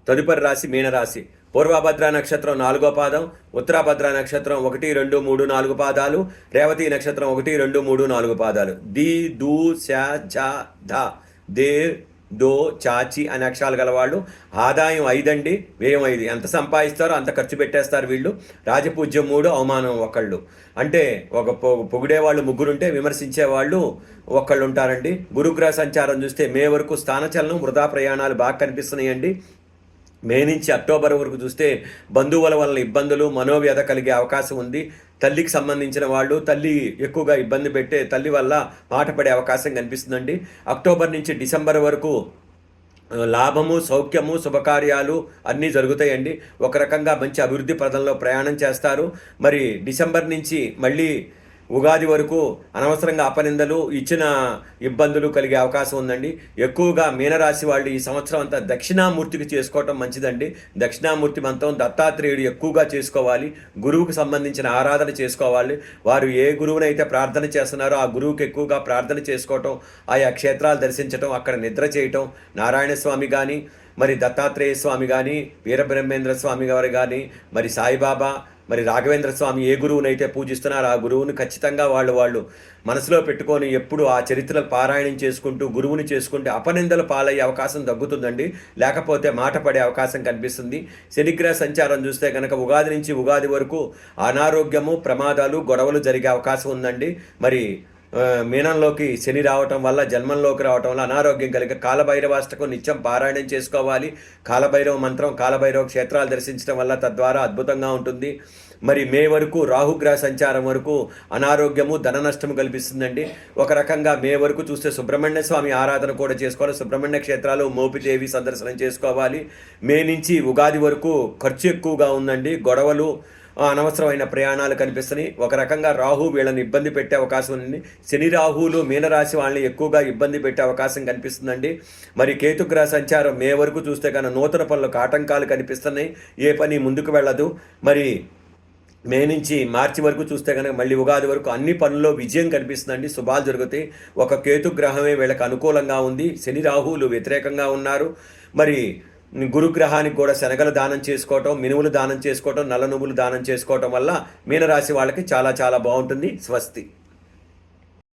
తదుపరి రాశి మీనరాశి. పూర్వభద్ర నక్షత్రం 4వ పాదం, ఉత్తరాభద్ర నక్షత్రం 1, 2, 3, 4 పాదాలు, రేవతి నక్షత్రం 1, 2, 3, 4 పాదాలు. ది, దు, శ, జ, ధ, దే, దో, చాచి అనే అక్షరాలు గలవాళ్ళు. ఆదాయం 5 అండి, వ్యయం 5. ఎంత సంపాదిస్తారో అంత ఖర్చు పెట్టేస్తారు వీళ్ళు. రాజపూజ్యం 3, అవమానం 1. అంటే ఒక పొగిడేవాళ్ళు 3 ఉంటే విమర్శించేవాళ్ళు 1 ఉంటారండి. గురుగ్రహ సంచారం చూస్తే మే వరకు స్థానచలనం, వృధా ప్రయాణాలు బాగా కనిపిస్తున్నాయండి. మే నుంచి అక్టోబర్ వరకు చూస్తే బంధువుల వల్ల ఇబ్బందులు, మనోవ్యధ కలిగే అవకాశం ఉంది. తల్లికి సంబంధించిన వాళ్ళు, తల్లి ఎక్కువగా ఇబ్బంది పెట్టే తల్లి వల్ల మాట పడే అవకాశం కనిపిస్తుందండి. అక్టోబర్ నుంచి డిసెంబర్ వరకు లాభము, సౌఖ్యము, శుభకార్యాలు అన్నీ జరుగుతాయండి. ఒక రకంగా మంచి అభివృద్ధి పదంలో ప్రయాణం చేస్తారు. మరి డిసెంబర్ నుంచి మళ్ళీ ఉగాది వరకు అనవసరంగా అపనిందలు, ఇచ్చిన ఇబ్బందులు కలిగే అవకాశం ఉందండి. ఎక్కువగా మీనరాశి వాళ్ళు ఈ సంవత్సరం అంతా దక్షిణామూర్తికి చేసుకోవటం మంచిదండి. దక్షిణామూర్తి మంత్రం దత్తాత్రేయుడు ఎక్కువగా చేసుకోవాలి. గురువుకు సంబంధించిన ఆరాధన చేసుకోవాలి. వారు ఏ గురువునైతే ప్రార్థన చేస్తున్నారో ఆ గురువుకి ఎక్కువగా ప్రార్థన చేసుకోవటం, ఆయా క్షేత్రాలు దర్శించటం, అక్కడ నిద్ర చేయటం, నారాయణ స్వామి కానీ, మరి దత్తాత్రేయ స్వామి కానీ, వీరబ్రహ్మేంద్ర స్వామి గారు కానీ, మరి సాయిబాబా, మరి రాఘవేంద్ర స్వామి ఏ గురువునైతే పూజిస్తున్నారో ఆ గురువుని ఖచ్చితంగా వాళ్ళు మనసులో పెట్టుకొని ఎప్పుడు ఆ చరిత్రలు పారాయణం చేసుకుంటూ గురువుని చేసుకుంటే అపనిందలు పాలయ్యే అవకాశం తగ్గుతుందండి. లేకపోతే మాట పడే అవకాశం కనిపిస్తుంది. శనిగ్రహ సంచారం చూస్తే కనుక ఉగాది నుంచి ఉగాది వరకు అనారోగ్యము, ప్రమాదాలు, గొడవలు జరిగే అవకాశం ఉందండి. మరి మీనంలోకి శని రావటం వల్ల, జన్మంలోకి రావటం వల్ల అనారోగ్యం కలిగే కాలభైరవాష్టకం నిత్యం పారాయణం చేసుకోవాలి. కాలభైరవ మంత్రం, కాలభైరవ క్షేత్రాలు దర్శించడం వల్ల తద్వారా అద్భుతంగా ఉంటుంది. మరి మే వరకు రాహుగ్రహ సంచారం వరకు అనారోగ్యము, ధన నష్టము కల్పిస్తుందండి. ఒక రకంగా మే వరకు చూస్తే సుబ్రహ్మణ్య స్వామి ఆరాధన కూడా చేసుకోవాలి. సుబ్రహ్మణ్య క్షేత్రాలు, మోపిదేవి సందర్శనం చేసుకోవాలి. మే నుంచి ఉగాది వరకు ఖర్చు ఎక్కువగా ఉందండి. గొడవలు, అనవసరమైన ప్రయాణాలు కనిపిస్తున్నాయి. ఒక రకంగా రాహు వీళ్ళని ఇబ్బంది పెట్టే అవకాశం ఉంది. శని రాహులు మీనరాశి వాళ్ళని ఎక్కువగా ఇబ్బంది పెట్టే అవకాశం కనిపిస్తుందండి. మరి కేతుగ్రహ సంచారం మే వరకు చూస్తే కన్నా నూతన పనులకు ఆటంకాలు కనిపిస్తున్నాయి. ఏ పని ముందుకు వెళ్ళదు. మరి మే నుంచి మార్చి వరకు చూస్తే కనుక మళ్ళీ ఉగాది వరకు అన్ని పనుల్లో విజయం కనిపిస్తుందండి. శుభాలు జరుగుతాయి. ఒక కేతుగ్రహమే వీళ్ళకి అనుకూలంగా ఉంది. శని రాహువులు వ్యతిరేకంగా ఉన్నారు. మరి గురుగ్రహానికి కూడా శనగలు దానం చేసుకోవటం, మినుములు దానం చేసుకోవటం, నల్ల నువ్వులు దానం చేసుకోవటం వల్ల మీనరాశి వాళ్ళకి చాలా చాలా బాగుంటుంది. స్వస్తి.